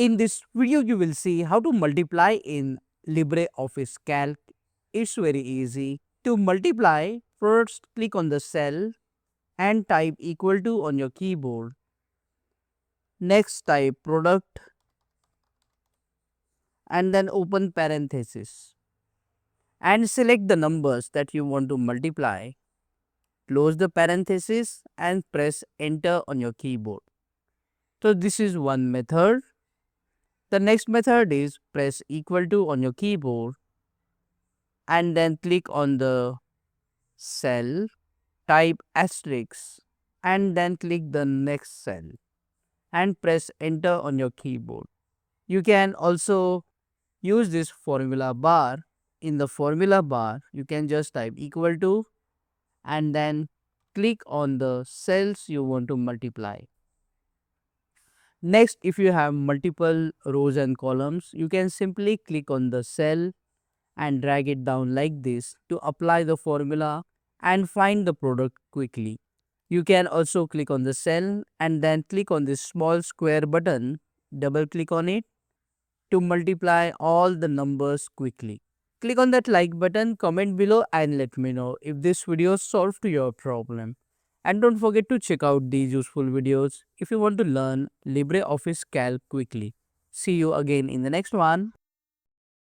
In this video, you will see how to multiply in LibreOffice Calc. It's very easy. To multiply, first click on the cell and type equal to on your keyboard. Next type product and then open parenthesis and select the numbers that you want to multiply. Close the parenthesis and press enter on your keyboard. So this is one method. The next method is press equal to on your keyboard and then click on the cell, type asterisk and then click the next cell and press enter on your keyboard. You can also use this formula bar. In the formula bar, you can just type equal to and then click on the cells you want to multiply. Next, if you have multiple rows and columns, you can simply click on the cell and drag it down like this to apply the formula and find the product quickly. You can also click on the cell and then click on this small square button, double click on it to multiply all the numbers quickly. Click on that like button, comment below and let me know if this video solved to your problem. And don't forget to check out these useful videos if you want to learn LibreOffice Calc quickly. See you again in the next one.